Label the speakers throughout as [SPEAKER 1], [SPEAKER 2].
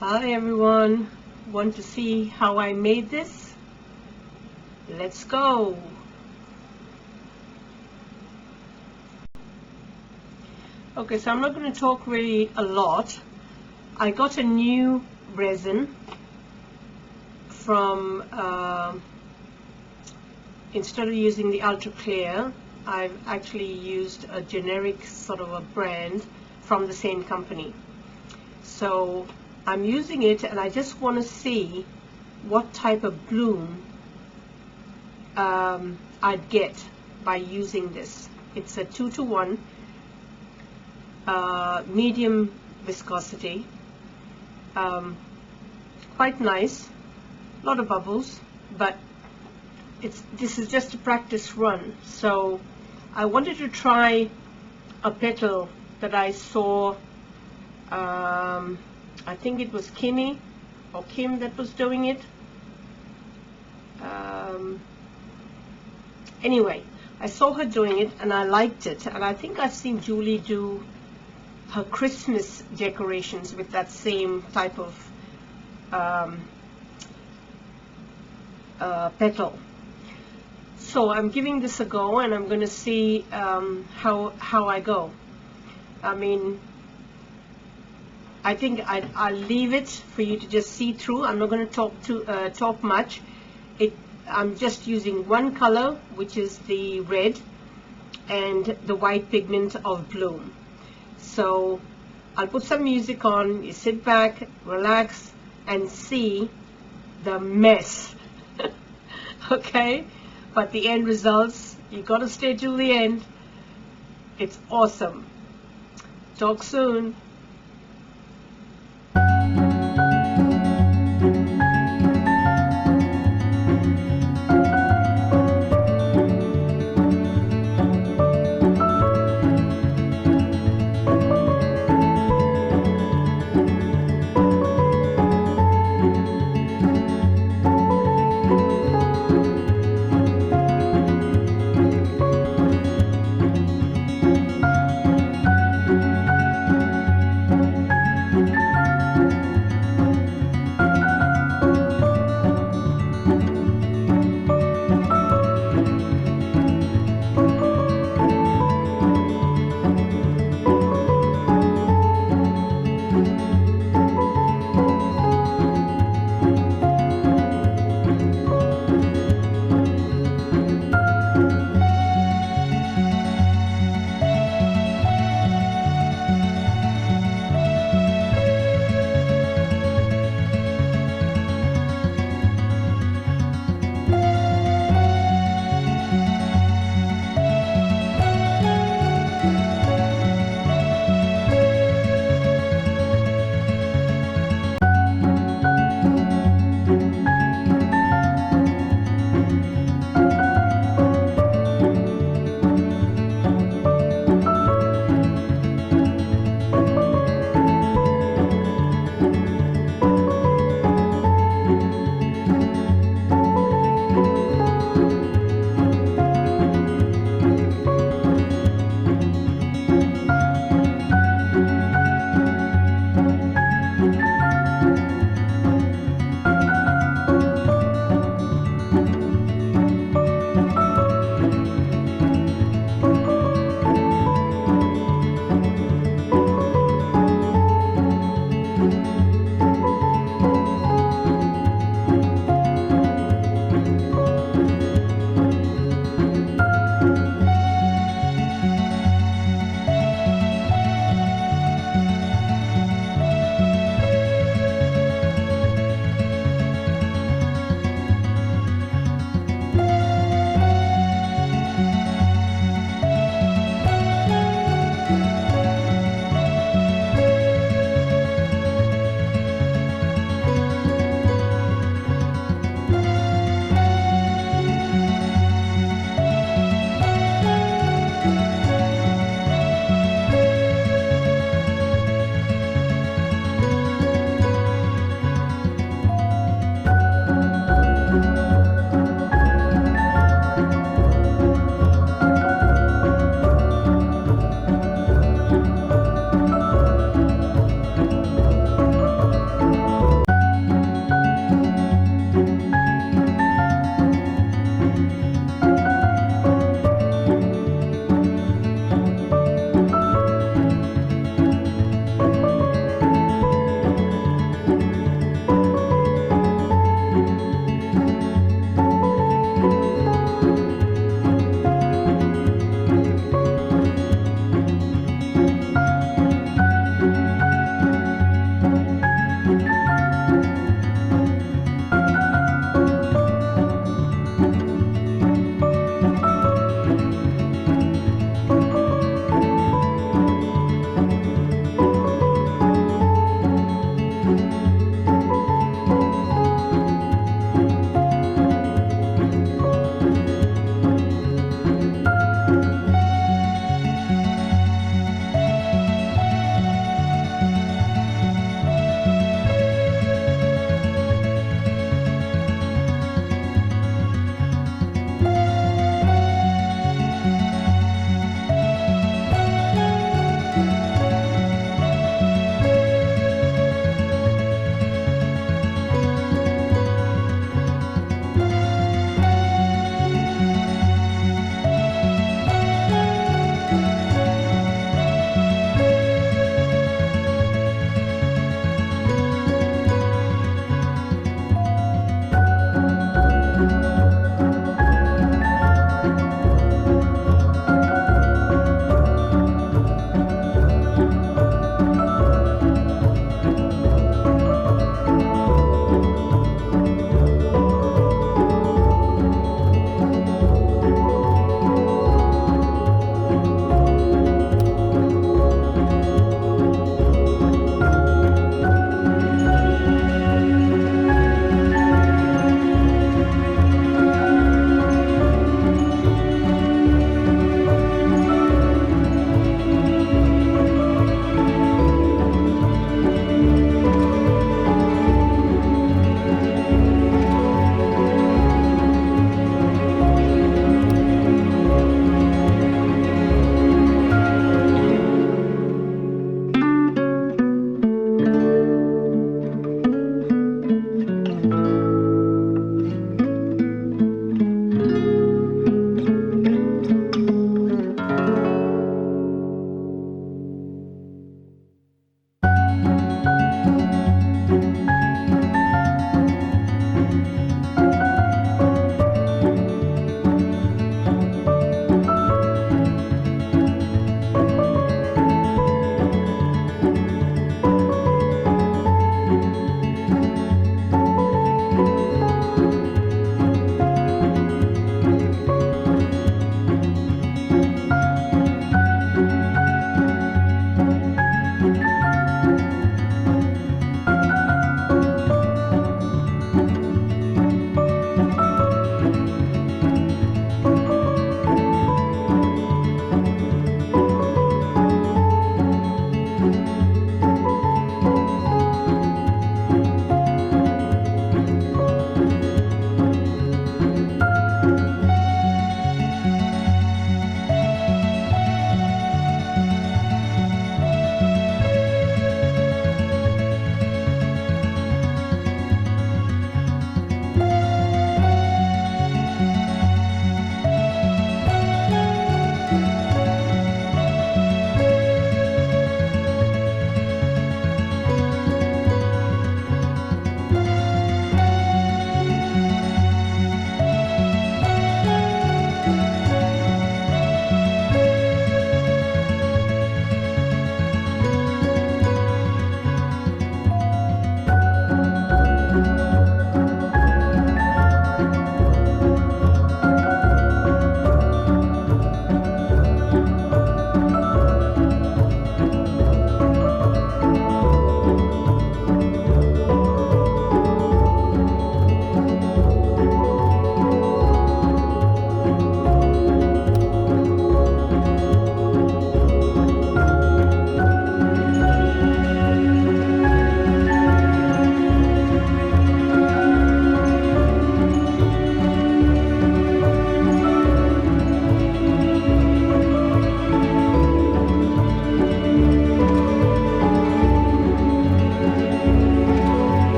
[SPEAKER 1] Hi everyone, want to see how I made this? Let's go! Okay, so I'm not going to talk really a lot. I got a new resin from, instead of using the ultra clear, I've actually used a generic sort of a brand from the same company. So I'm using it and I just want to see what type of bloom I'd get by using this. It's a 2-to-1 medium viscosity, quite nice, a lot of bubbles, but this is just a practice run. So I wanted to try a petal that I saw, I think it was Kim that was doing it. Anyway, I saw her doing it and I liked it, and I think I've seen Julie do her Christmas decorations with that same type of petal. So I'm giving this a go and I'm going to see how I go. I mean, I think I'll leave it for you to just see through. I'm not going to talk much. I'm just using one color, which is the red, and the white pigment of bloom. So I'll put some music on, you sit back, relax, and see the mess. Okay? But the end results, you got to stay till the end. It's awesome. Talk soon.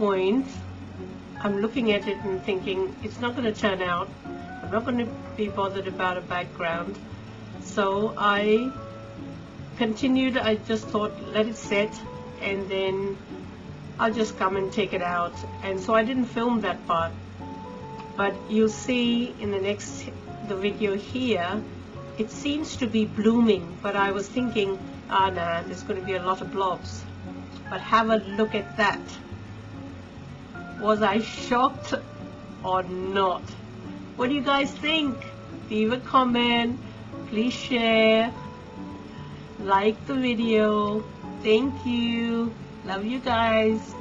[SPEAKER 1] point, I'm looking at it and thinking it's not going to turn out. I'm not going to be bothered about a background. So I continued. I just thought, let it set, and then I'll just come and take it out. And so I didn't film that part. But you'll see in the video here, it seems to be blooming, but I was thinking, nah, there's going to be a lot of blobs. But have a look at that. Was I shocked or not? What do you guys think? Leave a comment, please share, like the video. Thank you. Love you guys.